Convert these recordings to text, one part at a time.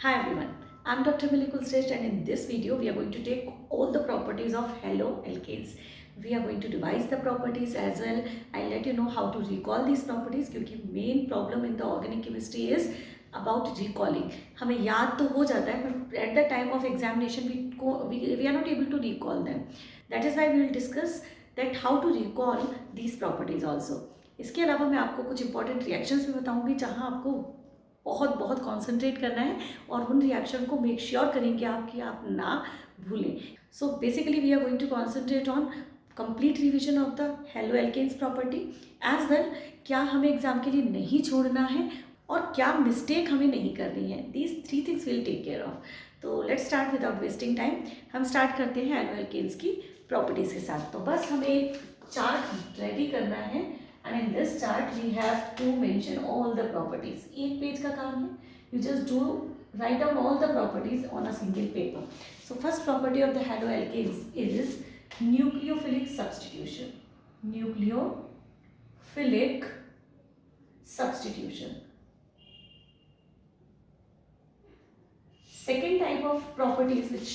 Hi everyone, I'm Dr. Milikul Shrestha and in this video we are going to take all the properties of haloalkanes. We are going to revise the properties as well. I'll let you know how to recall these properties क्योंकि main problem in the organic chemistry is about recalling. हमें याद तो हो जाता है but at the time of examination we are not able to recall them. That is why we will discuss that how to recall these properties also. इसके अलावा मैं आपको कुछ important reactions भी बताऊंगी जहाँ आपको बहुत बहुत कॉन्सेंट्रेट करना है और उन रिएक्शन को मेक श्योर करेंगे आप ना भूलें. So basically we are going to concentrate on complete revision of the haloalkanes property as well. क्या हमें एग्जाम के लिए नहीं छोड़ना है और क्या मिस्टेक हमें नहीं करनी है. These 3 things will take care of. तो let's start without wasting time. हम स्टार्ट करते हैं हेलोएल्केन्स की प्रॉपर्टीज़ के साथ. तो बस हमें एक चार्ट रेडी करना है and in this chart we have to mention all the properties. एक पेज का काम है. You just do write down all the properties on a single paper. So first property of the haloalkanes is nucleophilic substitution. Nucleophilic substitution. Second type of properties which are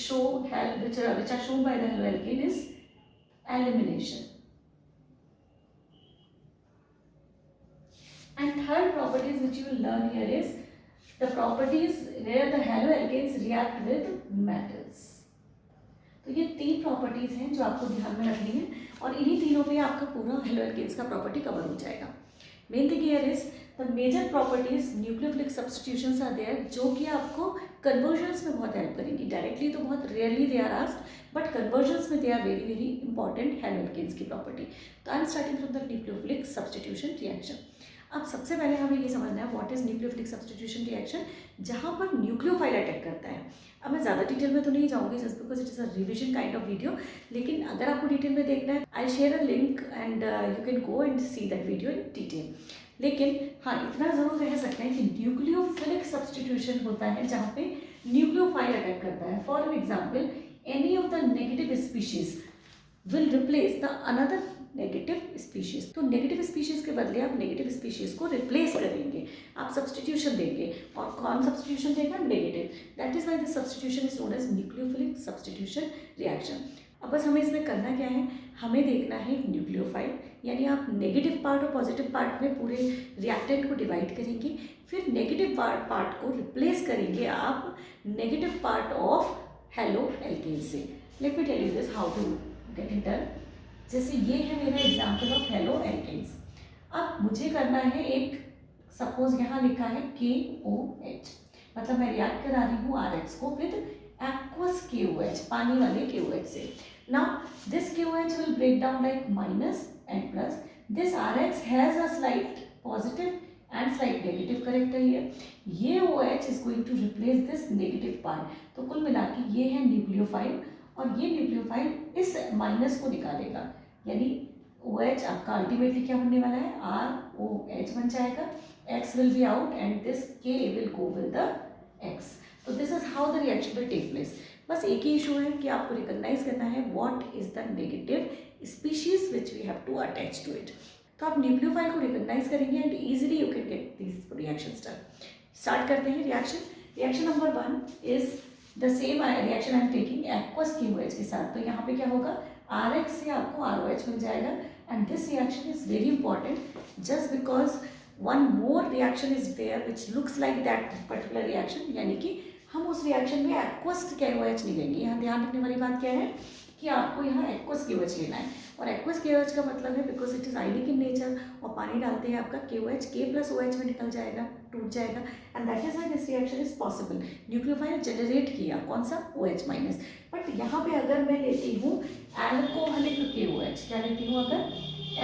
shown by the haloalkane is elimination. And third properties which you will learn here is the properties where the haloalkanes react with metals. तो ये 3 properties हैं जो आपको ध्यान में रखनी है और इन्हीं तीनों पे आपका पूरा हेलोएल्केन्स का प्रॉपर्टी कवर हो जाएगा. Main thing here is the major properties nucleophilic substitutions are there जो कि आपको कन्वर्जन्स में बहुत हेल्प करेंगी. डायरेक्टली तो बहुत rarely they are asked but conversions में they are very very important haloalkanes की प्रॉपर्टी. तो I am starting from the nucleophilic substitution reaction. अब सबसे पहले हमें ये समझना है what is nucleophilic substitution reaction जहाँ पर न्यूक्लियोफाइल अटैक करता है. अब मैं ज़्यादा डिटेल में तो नहीं जाऊँगी just because it is a revision kind of video. लेकिन अगर आपको डिटेल में देखना है I share a link and you can go and see that video in detail. लेकिन हाँ इतना ज़रूर कह सकते हैं कि न्यूक्लियोफिलिक सब्स्टिट्यूशन होता है जहाँ पे न्यूक्लियोफाइल अटैक करता है. For example any of the negative species will replace the another negative species. तो नेगेटिव स्पीशीज के बदले आप नेगेटिव स्पीशीज को रिप्लेस करेंगे, आप सब्स्टिट्यूशन देंगे. और कौन सब्स्टिट्यूशन देगा? Negative. That is why this substitution is known as nucleophilic substitution reaction. अब बस हमें इसमें करना क्या है, हमें देखना है न्यूक्लियोफाइल यानी आप नेगेटिव पार्ट और पॉजिटिव पार्ट में पूरे रिएक्टेंट को डिवाइड करेंगे. फिर नेगेटिव पार्ट को रिप्लेस करेंगे आप नेगेटिव पार्ट ऑफ हेलोएल्केन से. Let me tell you this how to get it done. जैसे ये है मेरा एग्जाम्पल ऑफ हेलोएल्केन्स. अब मुझे करना है एक सपोज यहाँ लिखा है KOH मतलब मैं रिएक्ट करा रही हूँ RX को विद एक्वस KOH पानी वाले KOH से. Now this KOH will break down like minus and plus. This RX has a slight positive and slight negative character here. ये OH is going to replace this negative part. तो कुल मिला के ये है न्यूक्लियोफाइल और ये न्यूक्लियोफाइल इस माइनस को निकालेगा यानी OH आपका अल्टीमेटली क्या बनने वाला है ROH बन जाएगा. X will be out and this K will go with the X. तो this is how the reaction will take place. बस एक ही इशू है कि आपको रिकॉग्नाइज करना है what is the negative species which we have to attach to it. तो आप न्यूक्लियोफाइल को रिकॉग्नाइज करेंगे and easily you can get this reaction start. Start करते हैं reaction. Reaction number 1 is the same reaction I am taking aqueous KOH के साथ. तो यहाँ पे क्या होगा RX से आपको ROH मिल जाएगा and this reaction is very important just because one more reaction is there which looks like that particular reaction. यानी कि हम उस रिएक्शन में एक्वस KOH नहीं लेंगे. यहाँ ध्यान रखने वाली बात क्या है कि आपको यहाँ एक्वस KOH लेना है और एक्वस KOH का मतलब है because it is ionic in nature और पानी डालते हैं आपका KOH K प्लस OH में निकल जाएगा, टूट जाएगा and that is why this reaction is possible. Nucleophile generate किया कौन सा OH माइनस. बट यहाँ पे अगर मैं लेती हूँ एल्कोहलिक KOH, क्या लेती हूँ अगर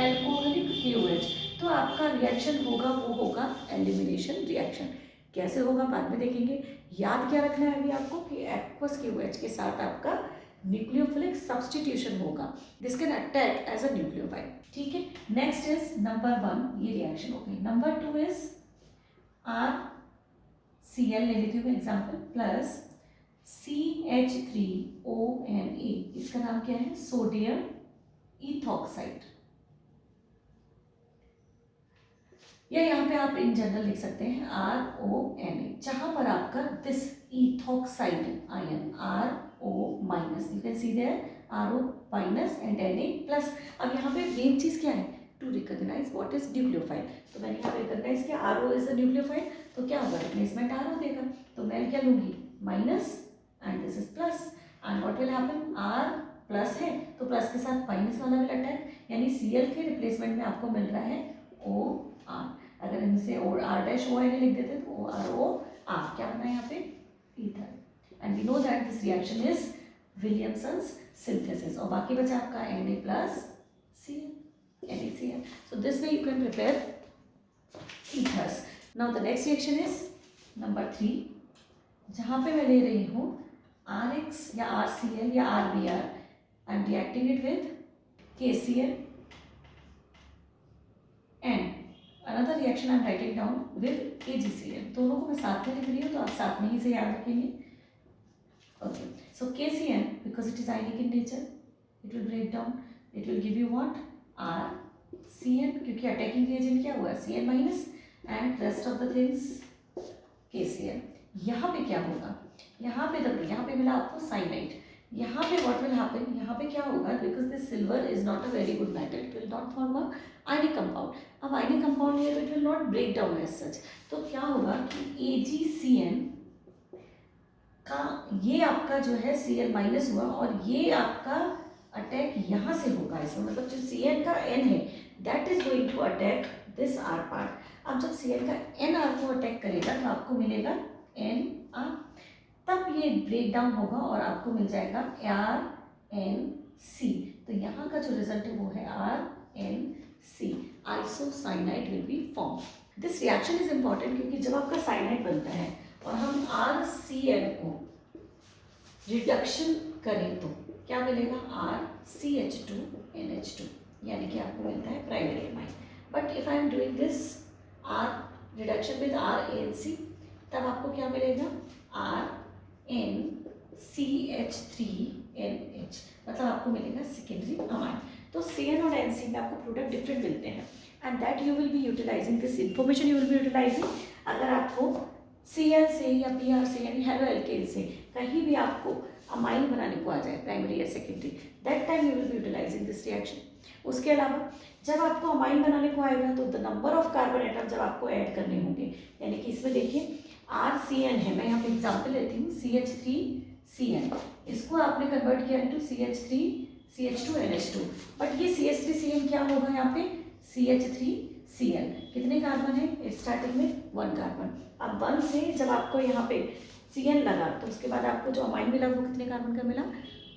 एल्कोहलिक KOH तो आपका रिएक्शन होगा वो होगा एलिमिनेशन रिएक्शन. कैसे होगा बाद में देखेंगे. याद क्या रखना है अभी आपको कि एक्वस KOH के साथ आपका न्यूक्लियोफिलिक सब्स्टिट्यूशन होगा. This can attack as a nucleophile. ठीक है. नेक्स्ट इज नंबर 1 ये रिएक्शन हो गई. नंबर 2 इज RCl ले लेती हूँ एग्जाम्पल प्लस CH3ONA. इसका नाम क्या है सोडियम इथॉक्साइड. या यहाँ पे आप इन जनरल लिख सकते हैं RONA जहाँ पर आपका this E minus, you can see there RO minus and Na plus. अब यहाँ पे मेन चीज़ क्या है, to recognise what is nucleophile. तो मैंने यहाँ पे रिकॉग्नाइज किया RO इज अ न्यूक्लियोफाइल, तो क्या होगा, रिप्लेसमेंट RO देगा, तो मैं क्या लूँगी minus and this is plus, and what will happen, R plus है तो प्लस के साथ माइनस वाला विल अटैक, यानी Cl के रिप्लेसमेंट में आपको मिल रहा है OR। अगर हम इसे R-ONA लिख देते तो OROR, क्या बना है यहाँ पे, ether. And we know that this reaction is Williamson's synthesis, और बाकी बचा आपका Na plus Cl, NaCl। So this way you can prepare ethers. Now the next reaction is number 3, जहाँ पे मैं ले रही हूँ RX या RCl या RBr, I am reacting it with KCl and another reaction I am writing down with AgCl। दोनों को मैं साथ में लिख रही हूँ तो आप साथ में ही से याद रखेंगे। Okay, so KCl because it is ionic in nature, it will break down, it will give you what, RCl, क्योंकि attacking reagent क्या हुआ, Cl minus and rest of the things KCl। यहाँ पे क्या होगा, यहाँ पे देखो, यहाँ पे मिला आपको साइनाइड, यहाँ पे what will happen, यहाँ पे क्या होगा, because this silver is not a very good metal, it will not form a ionic compound। अब ionic compound here it will not break down as such, तो क्या होगा कि AgCN का ये आपका जो है Cl माइनस हुआ और ये आपका अटैक यहाँ से होगा, इसमें मतलब जो Cn का N है that is going to attack this R part. अब जब Cn का N R को अटैक करेगा तो आपको मिलेगा NR, तब ये ब्रेक डाउन होगा और आपको मिल जाएगा RNC। तो यहाँ का जो रिजल्ट है वो है RNC, isocyanide will be form. This reaction is important क्योंकि जब आपका साइनाइड बनता है और हम RCl को रिडक्शन करें तो क्या मिलेगा, RCH2NH2, यानी कि आपको मिलता है primary amine. But if I am doing this R reduction with RNC, तब आपको क्या मिलेगा, RNCH3NH, मतलब आपको मिलेगा सेकेंडरी अमाइन। तो CN और NC में आपको प्रोडक्ट डिफरेंट मिलते हैं and that you will be utilising, this information you will be utilising. अगर आपको Cl से या Pr से यानी हेलो एल्केन से कहीं भी आपको अमाइन बनाने को आ जाए, प्राइमरी या secondary, that time you will be utilising this reaction. उसके अलावा जब आपको अमाइन बनाने को आएगा तो the number of carbon atom जब आपको ऐड करने होंगे, यानी कि इसमें देखिए RCN है, मैं यहाँ पे एग्जाम्पल लेती हूँ CH3CN, इसको आपने कन्वर्ट किया इनटू CH3CH2NH2, बट ये CH3CN क्या होगा यहाँ पे, CH3Cl, कितने कार्बन है स्टार्टिंग में, 1 कार्बन। अब 1 से जब आपको यहाँ पे Cn लगा तो उसके बाद आपको जो अमाइन मिला वो कितने कार्बन का मिला,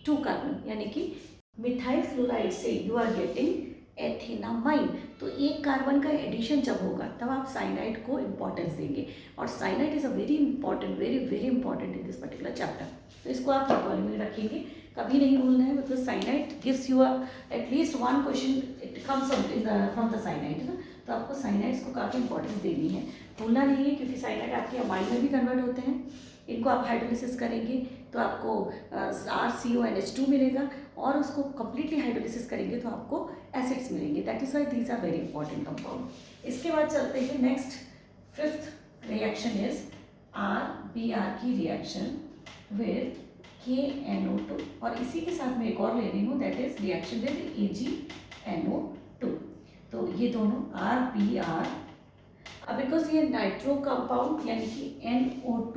2 कार्बन, यानी कि मिथाइल फ्लोराइड से यू आर गेटिंग एथेनामाइन। तो 1 कार्बन का एडिशन जब होगा तब आप साइनाइड को इम्पोर्टेंस देंगे, और cyanide is a very important, very very important in this particular chapter. तो इसको आप रिकॉल में रखेंगे, कभी नहीं भूलना है, because cyanide gives you at least 1 question it comes from the cyanide ना, तो आपको साइनाइड्स को काफ़ी इंपॉर्टेंस देनी है, भूलना नहीं है, क्योंकि साइनाइड आपके अमाइन में भी कन्वर्ट होते हैं। इनको आप हाइड्रोलिसिस करेंगे तो आपको RCONH2 मिलेगा, और उसको कम्प्लीटली हाइड्रोलिसिस करेंगे तो आपको एसिड्स मिलेंगे। That is why these are very important compound. इसके बाद चलते हैं next 5th reaction is RBr की रिएक्शन विद KNO2, और इसी के साथ मैं एक और ले रही हूँ, that is reaction with AgNO2। तो ये दोनों RBr, अब बिकॉज ये नाइट्रो कंपाउंड यानी कि NO2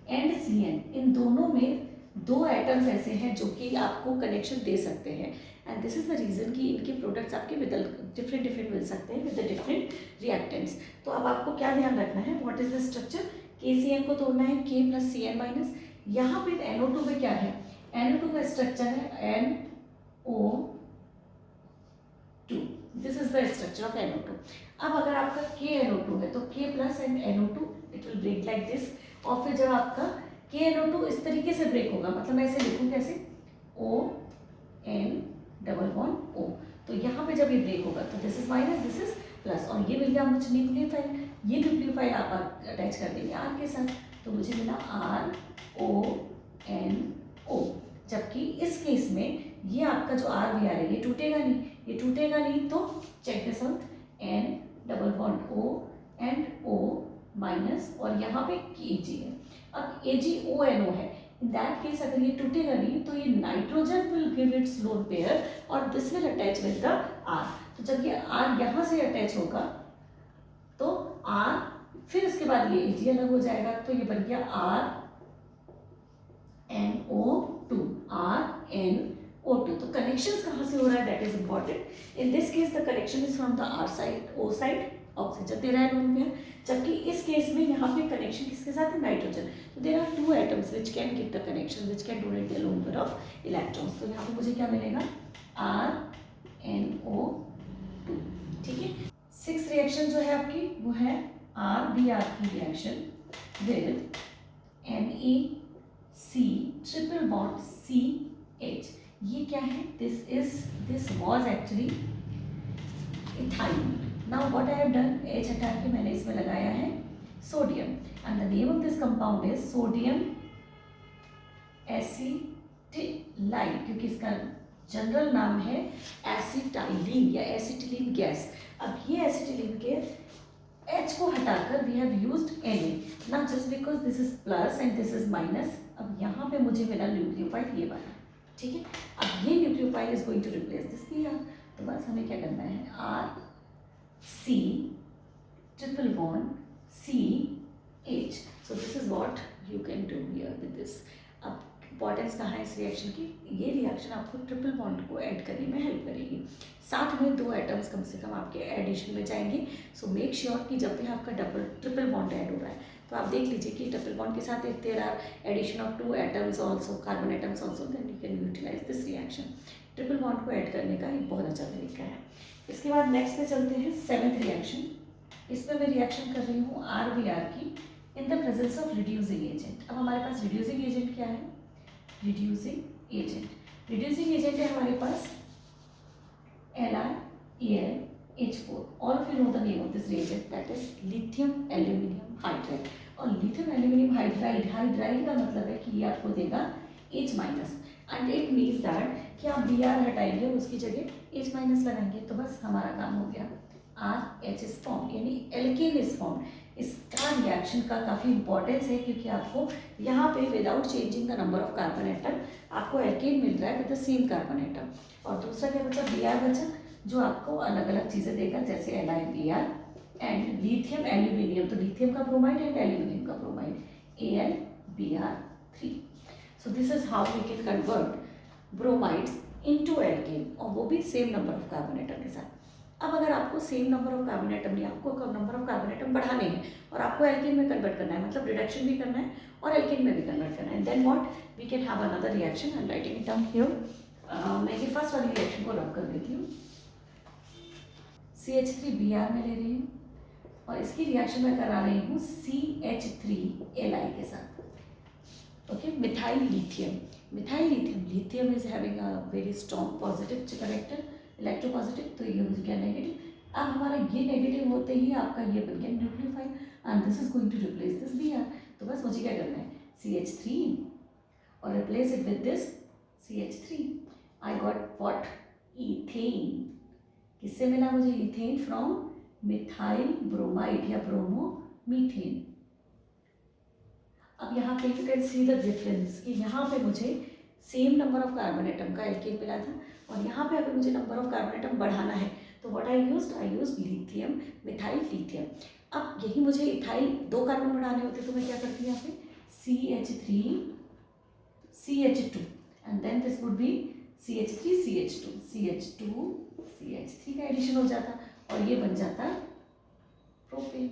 एंड Cn, इन दोनों में 2 एटम्स ऐसे हैं जो कि आपको कनेक्शन दे सकते हैं, and this is the reason कि इनके प्रोडक्ट्स आपके विद डिफरेंट मिल सकते हैं विद द डिफरेंट रिएक्टेंट्स। तो अब आपको क्या ध्यान रखना है, what is the structure, KCn को तोड़ना है K + Cn माइनस। यहाँ पे NO2 में क्या है, NO2 का स्ट्रक्चर है NO2, this is the structure of NO2। अब अगर आपका KNO2 है तो K plus and NO2 it will break like this, और फिर जब आपका KNO2 इस तरीके से ब्रेक होगा, मतलब मैं ऐसे लिखूँ कैसे, ON डबल बॉन्ड O, तो यहाँ पे जब ये ब्रेक होगा तो this is minus, this is plus, और ये मिल गया मुझे न्यूक्लियोफाइल, ये न्यूक्लियोफाइल आप अटैच कर देंगे R के साथ, तो मुझे मिला RONO। जबकि इस केस में ये आपका जो RBr है ये टूटेगा नहीं, ये टूटेगा नहीं, तो check this out, N double bond O and O minus, और यहाँ पे Ag है। अब AgONO है, इन दैट केस अगर ये टूटेगा नहीं तो ये nitrogen will give its lone pair और this will attach with the R. तो जब ये आर यहाँ से अटैच होगा तो आर, फिर इसके बाद ये AG अलग हो जाएगा, तो ये बन गया RNO2, RNO2। तो कनेक्शन कहाँ से हो रहा है, that is important. In this case the connection is from the R side, O side oxygen दे रहा है लोन पेयर, जबकि इस केस में यहाँ पे कनेक्शन किसके साथ है, नाइट्रोजन। तो there are two atoms which can give the connection which can donate the lone pair of electrons. तो यहाँ पे मुझे क्या मिलेगा, RNO2, ठीक है। 6th रिएक्शन जो है आपकी वो है RBr की reaction with NaC triple bond CH। ये क्या है, this was actually ethyne. Now what I have done, H हटा के मैंने इसमें लगाया है sodium and the name of this compound is sodium acetylide, क्योंकि इसका जनरल नाम है एसिटाइलिन या एसिटिलीन गैस। अब ये एसिटिलीन के H को हटाकर we have used Na, not just because this is plus and this is minus. अब यहाँ पे मुझे मिला न्यूक्लियोफाइल ये वाला, ठीक है। अब ये nucleophile is going to replace this भी, तो बस हमें क्या करना है, RC triple bond CH। So this is what you can do here with this. अब इंपॉर्टेंस कहाँ है इस रिएक्शन की, ये रिएक्शन आपको ट्रिपल बॉन्ड को ऐड करने में हेल्प करेगी। साथ में 2 एटम्स कम से कम आपके एडिशन में जाएंगे। सो मेक श्योर कि जब भी आपका ट्रिपल बॉन्ड ऐड हो रहा है तो आप देख लीजिए कि ट्रिपल बॉन्ड के साथ if there are addition of 2 atoms also, carbon atoms also, then you can utilise this reaction. Triple bond को ऐड करने का एक बहुत अच्छा तरीका है। इसके बाद नेक्स्ट पे चलते हैं 7th रिएक्शन। इसमें मैं रिएक्शन कर रही हूँ RBr की in the presence of reducing agent. अब हमारे पास रिड्यूसिंग एजेंट क्या है, रिड्यूसिंग एजेंट है हमारे पास LiAlH4। All of you know the name of this reagent, that is lithium aluminium hydride. और लिथियम एल्यूमिनियम हाइड्राइड का मतलब है कि ये आपको देगा H minus, and it means that कि आप Br हटाएंगे और उसकी जगह H माइनस लगाएंगे, तो बस हमारा काम हो गया, RH इज फॉर्म, यानी एल्केन इज फॉर्म। इसका रिएक्शन का काफ़ी इंपॉर्टेंस है क्योंकि आपको यहाँ पे without changing the number of carbon atom आपको एल्केन मिल रहा है with the same carbon atom. और दूसरा क्या बचा, Br बचा, जो आपको अलग अलग चीज़ें देगा, जैसे LiBr एंड लिथियम एल्यूमिनियम, तो लिथियम का ब्रोमाइड एंड एल्यूमिनियम का bromide AlBr3। So this is how we can convert bromides into alkane, और वो भी same number of carbon atom के साथ। अब अगर आपको same number of carbon atom नहीं, आपको नंबर ऑफ कार्बन एटम बढ़ाने हैं और आपको एल्केन में कन्वर्ट करना है, मतलब रिडक्शन भी करना है और एल्केन में भी कन्वर्ट करना है, then what we can have another reaction. I am writing it down here. मैं ये फर्स्ट वाली रिएक्शन को रब कर देती हूँ, CH3Br में ले रही हूँ और इसकी रिएक्शन मैं करा रही हूँ CH3Li के साथ, okay. Methyl lithium lithium is having a very strong positive character, electropositive, तो ये हो गया नेगेटिव। अब हमारा ये नेगेटिव होते ही आपका ये बन गया nucleophile and this is going to replace this Br। तो बस मुझे क्या करना है, CH3 और replace it with this CH3। I got what, ethane. किससे मिला मुझे, ईथेन फ्रॉम मिथाइल ब्रोमाइड या ब्रोमोमीथेन। अब यहाँ पे you can see the difference कि यहाँ पे मुझे same number of carbon atom का एल्केन मिला था और यहाँ पे अगर मुझे नंबर ऑफ कार्बन एटम बढ़ाना है तो what I used lithium, methyl lithium. अब यही मुझे इथाइल 2 कार्बन बढ़ाने होते तो मैं क्या करती हूँ यहाँ पे, CH3 CH2 and then this would be CH3 CH2 CH2 CH3 का एडिशन हो जाता और ये बन जाता प्रोपेन।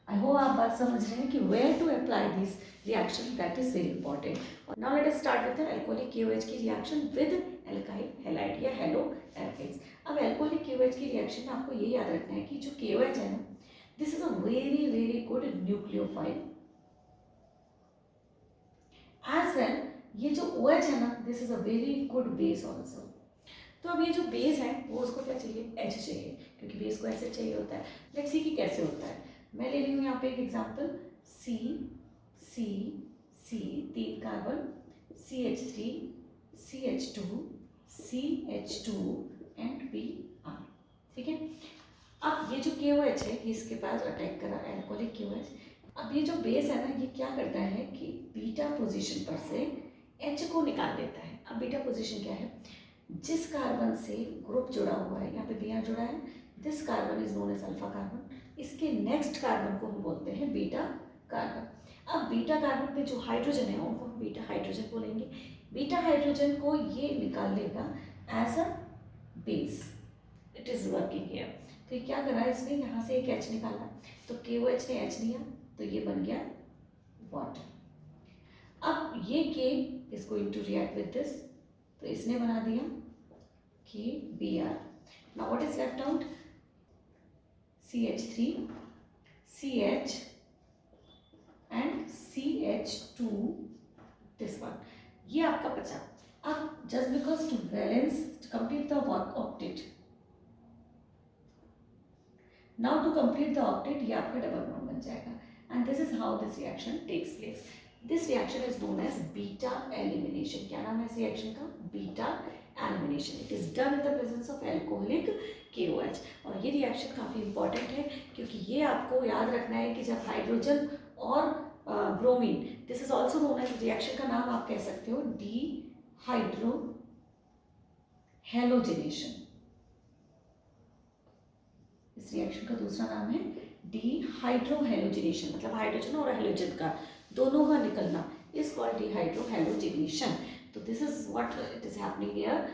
आई होप आप बात समझ रहे हैं कि where to apply this reaction, that is very important. Now let us start with the alcoholic KOH की रिएक्शन विद एल्काइल हैलाइड या हेलो एल्केन्स। अब अल्कोहलिक KOH की रिएक्शन में आपको ये याद रखना है कि जो KOH है ना, this is a very very good nucleophile as well. ये जो OH है ना, this is a very good base also. तो अब ये जो बेस है वो उसको क्या चाहिए, H चाहिए, क्योंकि बेस को एसिड चाहिए होता है। लेट्स सी कि कैसे होता है। मैं ले रही हूँ यहाँ पे एक example, C 3 carbon, CH3 CH2 CH2 and Br, ठीक है। अब ये जो KOH है, इसके पास अटैक करा, अल्कोहलिक KOH, अब ये जो बेस है ना, ये क्या करता है कि बीटा पोजीशन पर से H को निकाल देता है। अब बीटा पोजीशन क्या है, जिस कार्बन से ग्रुप जुड़ा हुआ है, यहाँ पे Br जुड़ा है, this carbon is known as alpha carbon, इसके नेक्स्ट कार्बन को हम बोलते हैं बीटा कार्बन। अब बीटा कार्बन पे जो हाइड्रोजन है उनको हम बीटा हाइड्रोजन बोलेंगे। बीटा हाइड्रोजन को ये निकाल लेगा as a base, it is working here. तो ये क्या करा इसने, यहाँ से एक H निकाला, तो KOH ने H लिया तो ये बन गया वाटर। अब ये K is going to react with this, तो इसने बना दिया KBr। Now what is left out, CH3 CH and CH2, this one, ये आपका बचा। अब just because to balance complete the work octet, now to complete the octet ये आपका डबल बॉन्ड बन जाएगा, and this is how this reaction takes place. This reaction is known as beta elimination. क्या नाम है इस रिएक्शन का, beta elimination. It is done in the presence of alcoholic KOH। और ये रिएक्शन काफ़ी इंपॉर्टेंट है क्योंकि ये आपको याद रखना है कि जब हाइड्रोजन और bromine, this is also known as, reaction का नाम आप कह सकते हो डिहाइड्रो हैलोजिनेशन। इस रिएक्शन का दूसरा नाम है डिहाइड्रो हैलोजिनेशन, मतलब हाइड्रोजन और हैलोजन का दोनों का निकलना इज कॉल्ड डिहाइड्रो हैलोजिनेशन। तो this is what it is happening here,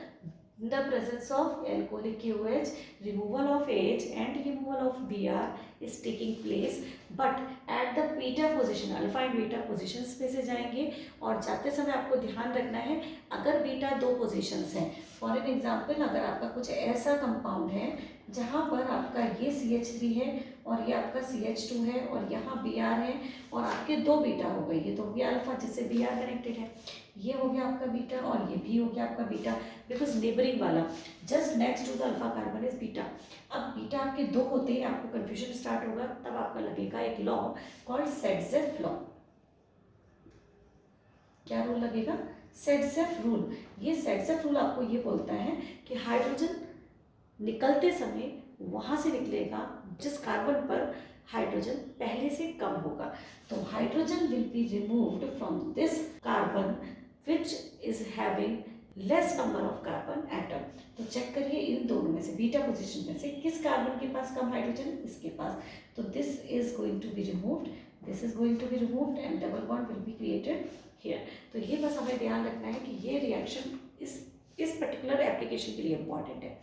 in the presence of alcoholic KOH, removal of H and removal of Br is taking place, but at the beta position, alpha and beta positions पे से जाएंगे। और जाते समय आपको ध्यान रखना है, अगर बीटा दो पोजिशंस हैं, फॉर एन एग्जाम्पल अगर आपका कुछ ऐसा कंपाउंड है जहाँ पर आपका ये CH3 है और ये आपका CH2 है और यहाँ Br है और आपके दो बीटा हो गई, ये तो हो गया अल्फा जिससे Br कनेक्टेड है, ये हो गया आपका बीटा और ये भी हो गया आपका बीटा, बिकॉज नेबरिंग वाला just next to the alpha carbon is beta. अब बीटा आपके दो होते हैं, आपको कंफ्यूजन स्टार्ट होगा, तब आपका लगेगा एक लॉ कॉल्ड सेडजेफ लॉ। क्या रूल लगेगा, सेडजेफ रूल। ये सेडजेफ रूल आपको ये बोलता है कि हाइड्रोजन निकलते समय वहां से निकलेगा जिस कार्बन पर हाइड्रोजन पहले से कम होगा, तो hydrogen will be removed from this carbon which is having less number of carbon atom. तो चेक करिए इन दोनों में से, बीटा पोजीशन में से किस कार्बन के पास कम हाइड्रोजन, इसके पास, तो this is going to be removed, this is going to be removed and double bond will be created here. तो ये बस हमें ध्यान रखना है कि ये रिएक्शन इस पर्टिकुलर एप्लीकेशन के लिए इंपॉर्टेंट है।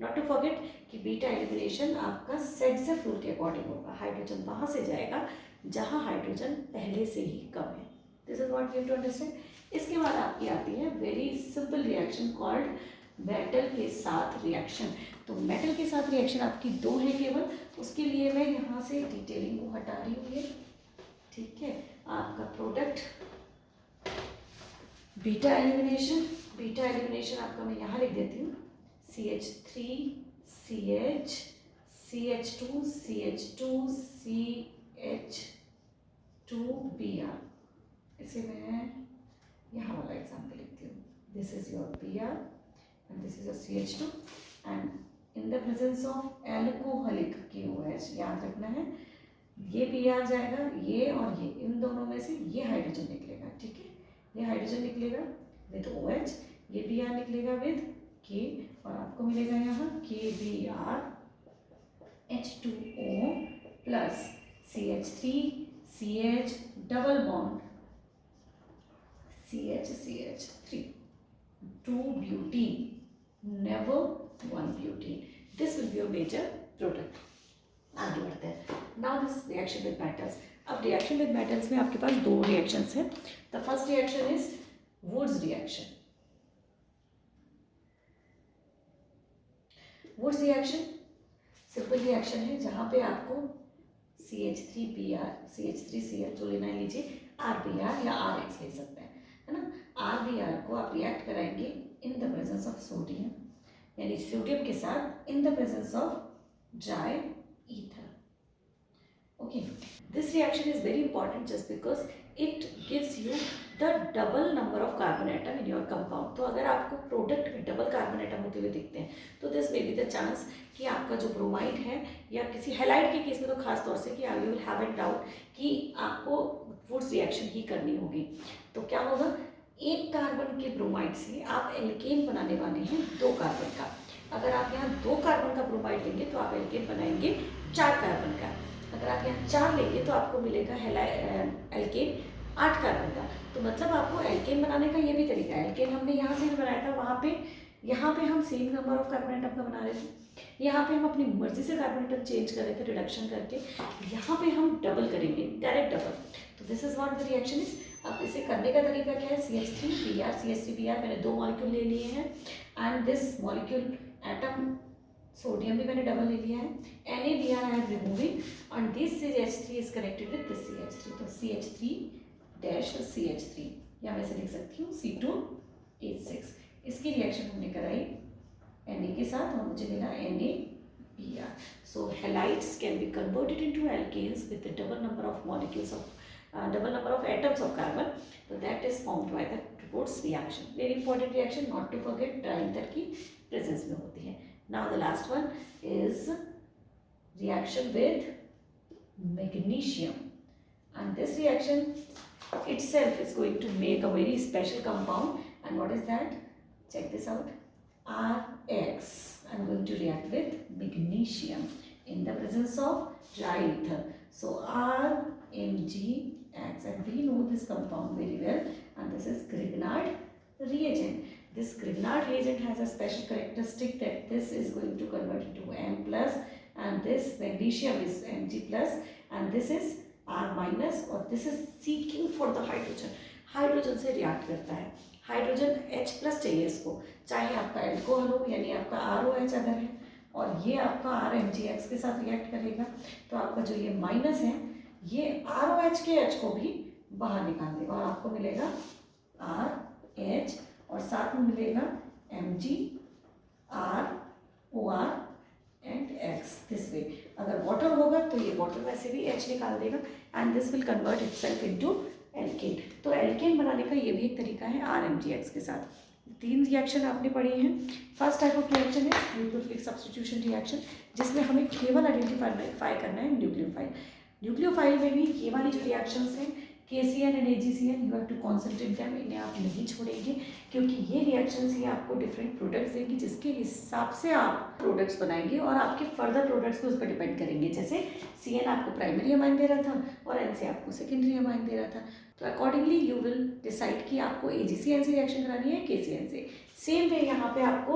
नॉट टू फॉरगेट कि बीटा एलिमिनेशन आपका सेडजेफ रूल के अकॉर्डिंग होगा, हाइड्रोजन वहाँ से जाएगा जहाँ हाइड्रोजन पहले से ही कम है। This is what we have to understand. इसके बाद आपकी आती है very simple reaction called metal के साथ रिएक्शन। तो मेटल के साथ रिएक्शन आपकी दो है केवल, उसके लिए मैं यहाँ से डिटेलिंग को हटा रही हूँ, ये ठीक है। आपका product beta elimination, beta elimination आपका मैं यहाँ लिख देती हूँ, CH3 CH CH2 CH2 CH2 Br। इसे मैं यहाँ वाला एग्जाम्पल लिखती हूँ, this is your Br and this is your CH2 and in the presence of alcoholic KOH, याद रखना है ये Br जाएगा, ये और ये, इन दोनों में से ये हाइड्रोजन निकलेगा, ठीक है, ये हाइड्रोजन निकलेगा विद OH, ये Br निकलेगा विद K और आपको मिलेगा यहाँ KBr H2O plus CH3 CH double bond CH3 2 butene, never 1 butene. This will be your major product. आगे बढ़ते हैं। Now this reaction with metals. अब reaction with metals में आपके पास दो reactions हैं। The first reaction is Woods reaction. Woods reaction simple reaction है जहाँ पे आपको CH3Br CH3Cl जो लेना है लीजिए, RBr या RH ले सकते हैं, है ना। RBr को आप रिएक्ट कराएंगे in the presence of sodium, यानी सोडियम के साथ in the presence of dry ether, Okay, this reaction is very important just because it gives you the double number of carbon atom in your compound. तो अगर आपको product में double carbon atom होते हुए दिखते हैं तो this may be the chance कि आपका जो ब्रोमाइड है या किसी हैलाइड के केस में तो खास तौर से कि you will have an doubt कि आपको वुड्स रिएक्शन ही करनी होगी। तो क्या होगा, एक कार्बन के ब्रोमाइड से आप एल्केन बनाने वाले हैं 2 कार्बन का। अगर आप यहाँ 2 कार्बन का ब्रोमाइड लेंगे तो आप एल्केन बनाएंगे 4 कार्बन का। अगर आप यहाँ 4 लेंगे तो आपको मिलेगा एल्केन 8 कार्बन का। तो मतलब आपको एल्केन बनाने का ये भी तरीका है। एल्केन हमने यहाँ से भी बनाया था, यहाँ पे हम same number of carbon atom का बना रहे थे। यहाँ पे हम अपनी मर्जी से कार्बन एटम चेंज कर रहे थे रिडक्शन करके। यहाँ पे हम डबल करेंगे, डायरेक्ट डबल। तो this is what the reaction is. अब इसे करने का तरीका क्या है, CH3Br CH3Br मैंने 2 मॉलिक्यूल ले लिए हैं and this molecule atom sodium भी मैंने डबल ले लिया है। NaBr I am removing and this CH3 is connected with this CH3। तो CH3-CH3 या मैं इसे लिख सकती हूँ C2H6। इसकी रिएक्शन हमने कराई Na के साथ और मुझे मिला NaBr। So halides can be converted into alkanes with the double number of molecules of double number of atoms of carbon. So that is formed by the Wurtz reaction. Very important reaction, not to forget, triether की presence में होती है। Now the last one is reaction with magnesium, and this reaction itself is going to make a very special compound. And what is that? Check this out. RX. I'm going to react with magnesium in the presence of triether. So RMgX, and we know this compound very well, and this is Grignard reagent. This Grignard reagent has a special characteristic that this is going to convert into M plus, and this magnesium is Mg plus, and this is R minus, और this is seeking for the hydrogen. Hydrogen से react करता है, hydrogen H plus चाहिए इसको, चाहे आपका alcohol हो यानी आपका ROH अगर है, और ये आपका RMgX के साथ रिएक्ट करेगा तो आपका जो ये माइनस है ये ROH के H को भी बाहर निकाल देगा और आपको मिलेगा RH और साथ में मिलेगा Mg ROR and X this way. अगर वाटर होगा तो ये वाटर वैसे भी H निकाल देगा and this will convert itself into alkane. तो एल्केन बनाने का ये भी एक तरीका है RMgX के साथ। 3 रिएक्शन आपने पढ़ी हैं। फर्स्ट टाइप ऑफ रिएक्शन है न्यूक्लियोफिलिक सब्स्टिट्यूशन रिएक्शन, जिसमें हमें केवल आइडेंटिफाई करना है न्यूक्लियोफाइल। न्यूक्लियोफाइल में भी ये वाली जो रिएक्शंस हैं KCN and AgCN, you have to concentrate them, इन्हें आप नहीं छोड़ेंगे क्योंकि ये रिएक्शंस ही आपको डिफरेंट प्रोडक्ट्स देंगी जिसके हिसाब से आप प्रोडक्ट्स बनाएंगे और आपके फर्दर प्रोडक्ट्स को उस पर डिपेंड करेंगे। जैसे CN आपको प्राइमरी अमाइन दे रहा था और NC आपको सेकेंडरी अमाइन दे रहा था, तो अकॉर्डिंगली यू विल डिसाइड कि आपको AgCN से रिएक्शन करानी है KCN से। सेम वे यहाँ पे आपको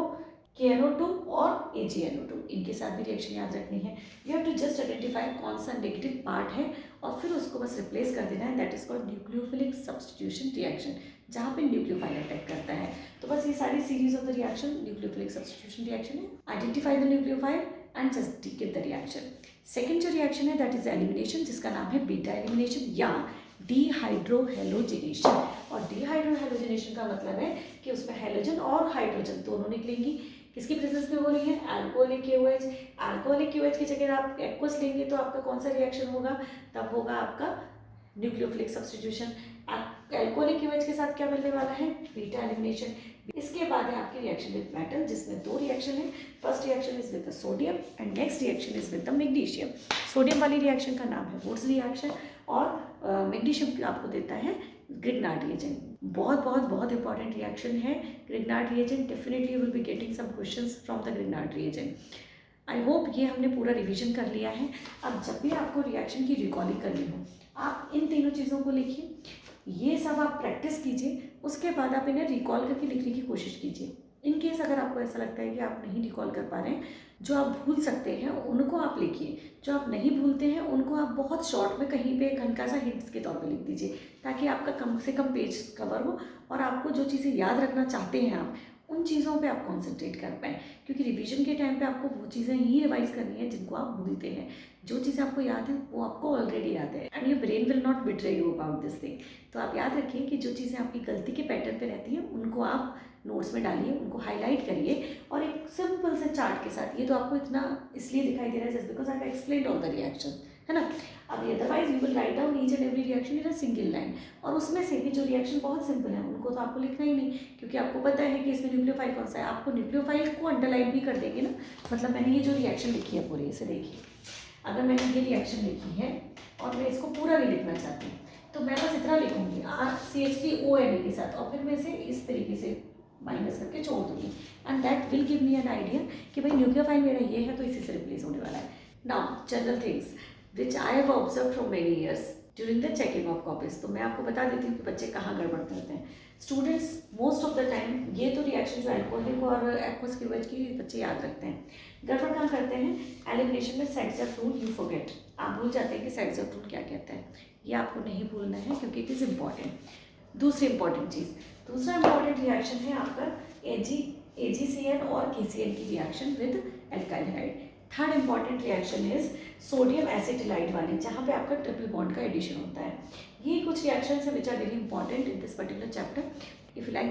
KNO2 और AgNO2 इनके साथ भी रिएक्शन याद रखनी है। You have to just identify कौन सा नेगेटिव पार्ट है और फिर उसको बस रिप्लेस कर देना है। That is called nucleophilic substitution reaction, जहाँ पे न्यूक्लियोफाइल अटैक करता है। तो बस ये सारी series of the reaction nucleophilic substitution reaction है। Identify the nucleophile and just give the reaction. Second जो रिएक्शन है दैट इज एलिमिनेशन, जिसका नाम है बीटा एलिमिनेशन या डिहाइड्रोहेलोजिनेशन। और डिहाइड्रोहेलोजिनेशन का मतलब है कि उसमें हेलोजन और हाइड्रोजन दोनों निकलेंगी। किसकी प्रेजेंस में हो रही है, अल्कोहलिक KOH। अल्कोहलिक KOH की जगह आप एक्वस लेंगे तो आपका कौन सा रिएक्शन होगा, तब होगा आपका न्यूक्लियोफिलिक सब्स्टिट्यूशन। अल्कोहलिक KOH के साथ क्या मिलने वाला है, बीटा एलिमिनेशन। इसके बाद है आपकी रिएक्शन विद मेटल, जिसमें 2 रिएक्शन है। First reaction is with the sodium and next reaction is with the magnesium. Sodium वाली रिएक्शन का नाम है वुड्स रिएक्शन और मैग्नीशियम आपको देता है ग्रिग्नार्ड रिएजेंट। बहुत इंपॉर्टेंट रिएक्शन है Grignard reagent. Definitely you will be getting some questions from the Grignard reagent. I hope ये हमने पूरा रिवीजन कर लिया है। अब जब भी आपको रिएक्शन की रिकॉलिंग करनी हो, आप इन तीनों चीज़ों को लिखिए, ये सब आप प्रैक्टिस कीजिए, उसके बाद आप इन्हें रिकॉल करके लिखने की कोशिश कीजिए। इन केस अगर आपको ऐसा लगता है कि आप नहीं रिकॉल कर पा रहे हैं, जो आप भूल सकते हैं उनको आप लिखिए, जो आप नहीं भूलते हैं उनको आप बहुत शॉर्ट में कहीं पे एक हल्का सा हिंट्स के तौर पे लिख दीजिए, ताकि आपका कम से कम पेज कवर हो और आपको जो चीज़ें याद रखना चाहते हैं आप उन चीज़ों पे आप कॉन्सेंट्रेट कर पाएँ। क्योंकि रिवीजन के टाइम पे आपको वो चीज़ें ही रिवाइज करनी है जिनको आप भूलते हैं। जो चीज़ें आपको याद है वो आपको ऑलरेडी याद है and your brain will not betray you about this thing. तो आप याद रखिए कि जो चीज़ें आपकी गलती के पैटर्न पे रहती हैं उनको आप नोट्स में डालिए, उनको हाईलाइट करिए और एक सिंपल से चार्ट के साथ। ये तो आपको इतना इसलिए दिखाई दे रहा है just because I have explained all the reaction, है ना। अभी otherwise you will write down each and every reaction in a single line, और उसमें से भी जो रिएक्शन बहुत सिंपल है उनको तो आपको लिखना ही नहीं, क्योंकि आपको पता है कि इसमें न्यूक्लियोफाइल कौन सा है। आपको न्यूक्लियोफाइल को अंडरलाइन भी कर देंगे ना, मतलब मैंने ये जो रिएक्शन लिखी है पूरी, इसे देखिए, अगर मैंने ये रिएक्शन लिखी है और मैं इसको पूरा भी लिखना चाहती हूँ तो मैं बस इतना लिखूंगी CH3ONA के साथ, और फिर मैं इसे इस तरीके से माइनस करके छोड़ दूंगी, and that will give me an idea कि भाई न्यूक्लियोफाइल मेरा ये है तो इसी से रिप्लेस होने वाला है। Now general things which I have observe from many years during the checking of copies, तो मैं आपको बता देती हूँ कि बच्चे कहाँ गड़बड़ करते हैं। Students most of the time ये तो रिएक्शन जो अल्कोहलिक और एक्वस क्यूएच की बच्चे याद रखते हैं, गड़बड़ कहाँ करते हैं, एलिमिनेशन में sets of rule you forget, आप भूल जाते हैं कि सेट्स ऑफ रूल क्या कहता है। ये आपको नहीं भूलना है क्योंकि इट इज़ इम्पॉर्टेंट। दूसरी इंपॉर्टेंट चीज़, दूसरा इंपॉर्टेंट रिएक्शन है आपका AgCN और KCl की reaction with alkyl hide. Third important reaction is sodium acetylide वाली, जहाँ पे आपका ट्रिपल बॉन्ड का एडिशन होता है। ये कुछ रिएक्शंस हैं which are very important in this particular chapter. If you like this